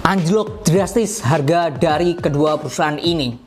Anjlok drastis harga dari kedua perusahaan ini.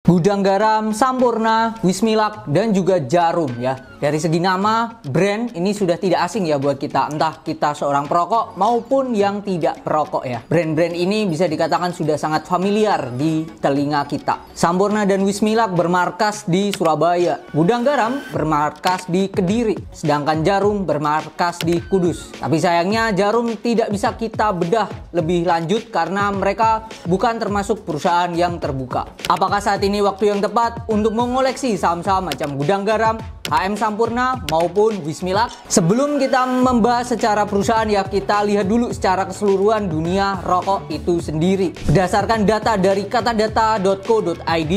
Gudang Garam, Sampurna, Wismilak, dan juga Djarum ya. Dari segi nama, brand ini sudah tidak asing ya buat kita. Entah kita seorang perokok maupun yang tidak perokok ya. Brand-brand ini bisa dikatakan sudah sangat familiar di telinga kita. Sampurna dan Wismilak bermarkas di Surabaya. Gudang Garam bermarkas di Kediri. Sedangkan Djarum bermarkas di Kudus. Tapi sayangnya Djarum tidak bisa kita bedah lebih lanjut karena mereka bukan termasuk perusahaan yang terbuka. Apakah saat ini waktu yang tepat untuk mengoleksi saham-saham macam Gudang Garam, HM Sampurna maupun Wismilak? Sebelum kita membahas secara perusahaan ya, kita lihat dulu secara keseluruhan dunia rokok itu sendiri. Berdasarkan data dari katadata.co.id,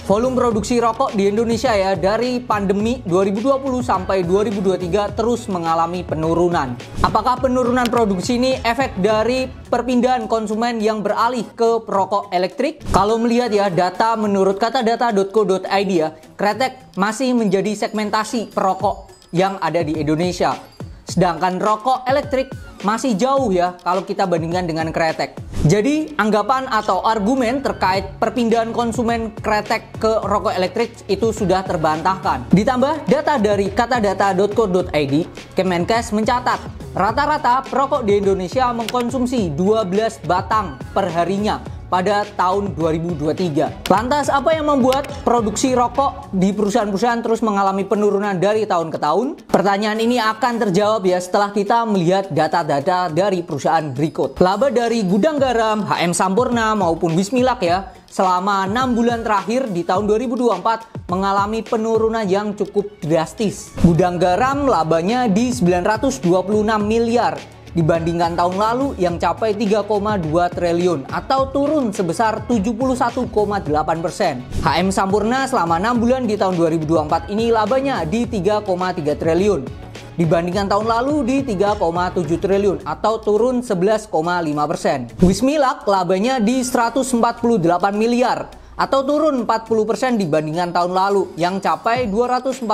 volume produksi rokok di Indonesia ya dari pandemi 2020 sampai 2023 terus mengalami penurunan. Apakah penurunan produksi ini efek dari perpindahan konsumen yang beralih ke perokok elektrik? Kalau melihat ya data menurut katadata.co.id ya, kretek masih menjadi segmentasi perokok yang ada di Indonesia. Sedangkan rokok elektrik masih jauh ya kalau kita bandingkan dengan kretek. Jadi anggapan atau argumen terkait perpindahan konsumen kretek ke rokok elektrik itu sudah terbantahkan. Ditambah data dari katadata.co.id, Kemenkes mencatat rata-rata perokok di Indonesia mengkonsumsi 12 batang per harinya pada tahun 2023. Lantas apa yang membuat produksi rokok di perusahaan-perusahaan terus mengalami penurunan dari tahun ke tahun? Pertanyaan ini akan terjawab ya setelah kita melihat data-data dari perusahaan berikut. Laba dari Gudang Garam, HM Sampurna maupun Wismilak ya selama 6 bulan terakhir di tahun 2024 mengalami penurunan yang cukup drastis. Gudang Garam labanya di 926 miliar dibandingkan tahun lalu yang capai 3,2 triliun atau turun sebesar 71,8%. HM Sampurna selama 6 bulan di tahun 2024 ini labanya di 3,3 triliun dibandingkan tahun lalu di 3,7 triliun atau turun 11,5%. Wismilak labanya di 148 miliar atau turun 40% dibandingkan tahun lalu yang capai 247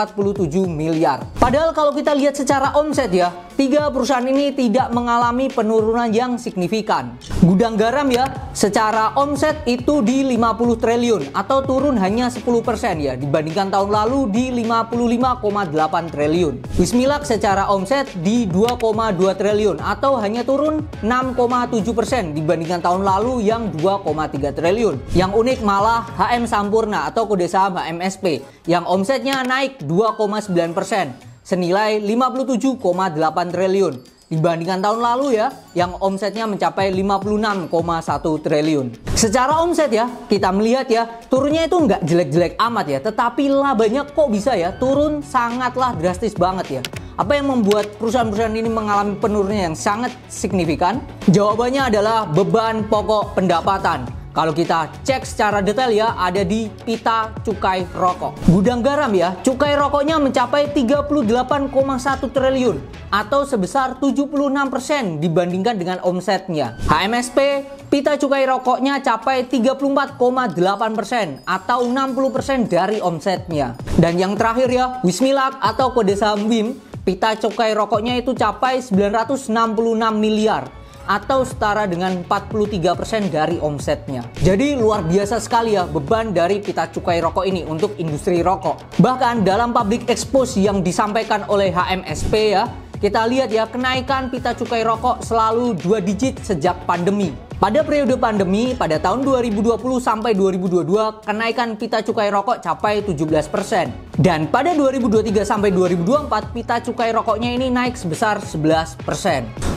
miliar. Padahal kalau kita lihat secara omset ya, tiga perusahaan ini tidak mengalami penurunan yang signifikan. Gudang Garam ya, secara omset itu di 50 triliun atau turun hanya 10% ya dibandingkan tahun lalu di 55,8 triliun. Wismilak secara omset di 2,2 triliun atau hanya turun 6,7% dibandingkan tahun lalu yang 2,3 triliun. Yang unik malah HM Sampurna atau kode saham HMSP yang omsetnya naik 2,9% senilai 57,8 triliun dibandingkan tahun lalu ya yang omsetnya mencapai 56,1 triliun. Secara omset ya kita melihat ya turunnya itu nggak jelek-jelek amat ya, tetapi labanya kok bisa ya turun sangatlah drastis banget ya. Apa yang membuat perusahaan-perusahaan ini mengalami penurunan yang sangat signifikan? Jawabannya adalah beban pokok pendapatan. Kalau kita cek secara detail ya, ada di pita cukai rokok. Gudang Garam ya, cukai rokoknya mencapai 38,1 triliun atau sebesar 76% dibandingkan dengan omsetnya. HMSP, pita cukai rokoknya capai 34,8% atau 60% dari omsetnya. Dan yang terakhir ya, Wismilak atau kode saham WIM, pita cukai rokoknya itu capai 966 miliar atau setara dengan 43% dari omsetnya. Jadi luar biasa sekali ya beban dari pita cukai rokok ini untuk industri rokok. Bahkan dalam public expose yang disampaikan oleh HMSP ya, kita lihat ya kenaikan pita cukai rokok selalu 2 digit sejak pandemi. Pada periode pandemi pada tahun 2020 sampai 2022 kenaikan pita cukai rokok capai 17%. Dan pada 2023 sampai 2024 pita cukai rokoknya ini naik sebesar 11%.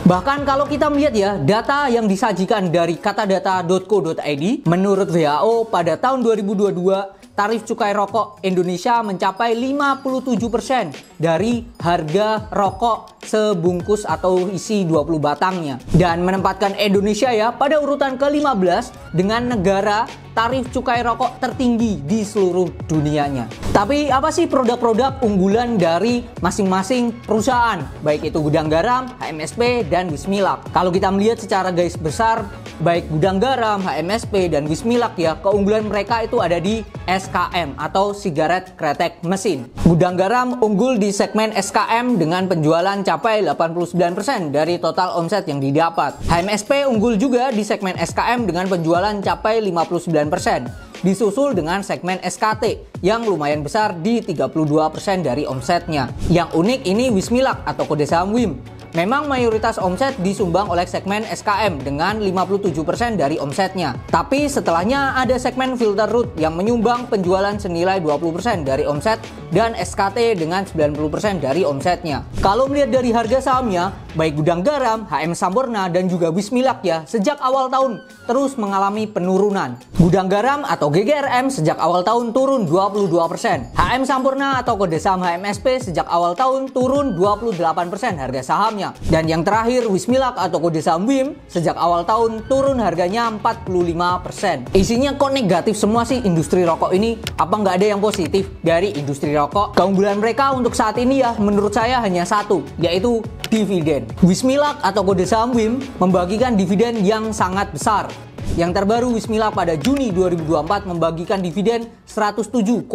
Bahkan kalau kita melihat ya data yang disajikan dari katadata.co.id, menurut WHO pada tahun 2022 tarif cukai rokok Indonesia mencapai 57% dari harga rokok sebungkus atau isi 20 batangnya. Dan menempatkan Indonesia ya pada urutan ke-15 dengan negara tarif cukai rokok tertinggi di seluruh dunianya. Tapi apa sih produk-produk unggulan dari masing-masing perusahaan? Baik itu Gudang Garam, HMSP, dan Wismilak. Kalau kita melihat secara garis besar, baik Gudang Garam, HMSP, dan Wismilak ya, keunggulan mereka itu ada di SKM atau sigaret kretek mesin. Gudang Garam unggul di segmen SKM dengan penjualan capai 89% dari total omset yang didapat. HMSP unggul juga di segmen SKM dengan penjualan capai 59%. Disusul dengan segmen SKT yang lumayan besar di 32% dari omsetnya. Yang unik ini Wismilak atau kode saham WIM. Memang mayoritas omset disumbang oleh segmen SKM dengan 57% dari omsetnya. Tapi setelahnya ada segmen Filter Root yang menyumbang penjualan senilai 20% dari omset dan SKT dengan 90% dari omsetnya. Kalau melihat dari harga sahamnya, baik Gudang Garam, HM Sampoerna, dan juga Wismilak ya, sejak awal tahun terus mengalami penurunan. Gudang Garam atau GGRM sejak awal tahun turun 22%. HM Sampoerna atau kode saham HMSP sejak awal tahun turun 28% harga sahamnya. Dan yang terakhir Wismilak atau kode saham WIM sejak awal tahun turun harganya 45%. Isinya kok negatif semua sih industri rokok ini? Apa nggak ada yang positif dari industri rokok? Keunggulan mereka untuk saat ini ya menurut saya hanya satu, yaitu dividen. Wismilak atau kode saham WIM membagikan dividen yang sangat besar. Yang terbaru Wismilak pada Juni 2024 membagikan dividen 107,1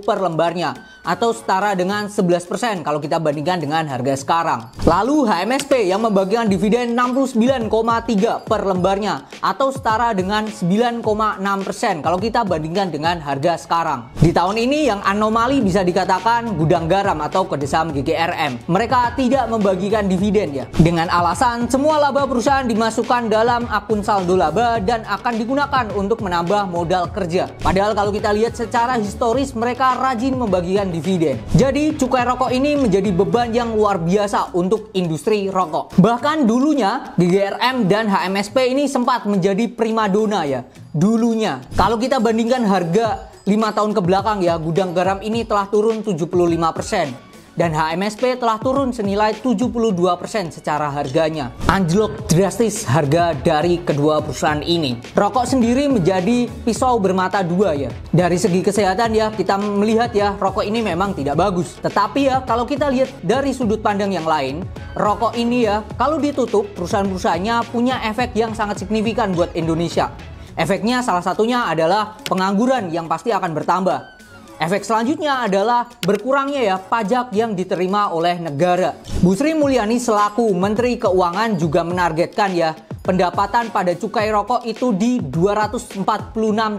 per lembarnya atau setara dengan 11% kalau kita bandingkan dengan harga sekarang. Lalu HMSP yang membagikan dividen 69,3 per lembarnya atau setara dengan 9,6% kalau kita bandingkan dengan harga sekarang. Di tahun ini yang anomali bisa dikatakan Gudang Garam atau kode saham GGRM. Mereka tidak membagikan dividen ya, dengan alasan semua laba perusahaan dimasukkan dalam akun saldo laba dan akan digunakan untuk menambah modal kerja. Padahal kalau kita lihat secara historis mereka rajin membagikan dividen. Jadi cukai rokok ini menjadi beban yang luar biasa untuk industri rokok. Bahkan dulunya GGRM dan HMSP ini sempat menjadi primadona ya. Dulunya. Kalau kita bandingkan harga 5 tahun ke belakang ya, Gudang Garam ini telah turun 75%. Dan HMSP telah turun senilai 72% secara harganya. Anjlok drastis harga dari kedua perusahaan ini. Rokok sendiri menjadi pisau bermata dua ya. Dari segi kesehatan ya, kita melihat ya, rokok ini memang tidak bagus. Tetapi ya, kalau kita lihat dari sudut pandang yang lain, rokok ini ya, kalau ditutup, perusahaan-perusahaannya punya efek yang sangat signifikan buat Indonesia. Efeknya salah satunya adalah pengangguran yang pasti akan bertambah. Efek selanjutnya adalah berkurangnya ya pajak yang diterima oleh negara. Bu Sri Mulyani selaku Menteri Keuangan juga menargetkan ya pendapatan pada cukai rokok itu di 246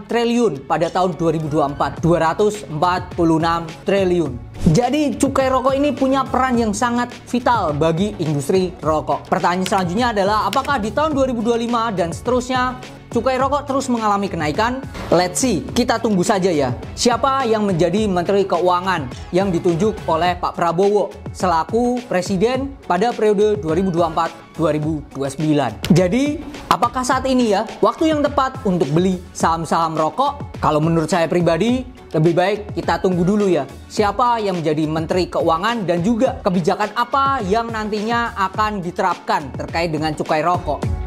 triliun pada tahun 2024. 246 triliun. Jadi cukai rokok ini punya peran yang sangat vital bagi industri rokok. Pertanyaan selanjutnya adalah apakah di tahun 2025 dan seterusnya cukai rokok terus mengalami kenaikan? Let's see, kita tunggu saja ya. Siapa yang menjadi Menteri Keuangan yang ditunjuk oleh Pak Prabowo selaku Presiden pada periode 2024-2029. Jadi, apakah saat ini ya waktu yang tepat untuk beli saham-saham rokok? Kalau menurut saya pribadi, lebih baik kita tunggu dulu ya. Siapa yang menjadi Menteri Keuangan dan juga kebijakan apa yang nantinya akan diterapkan terkait dengan cukai rokok.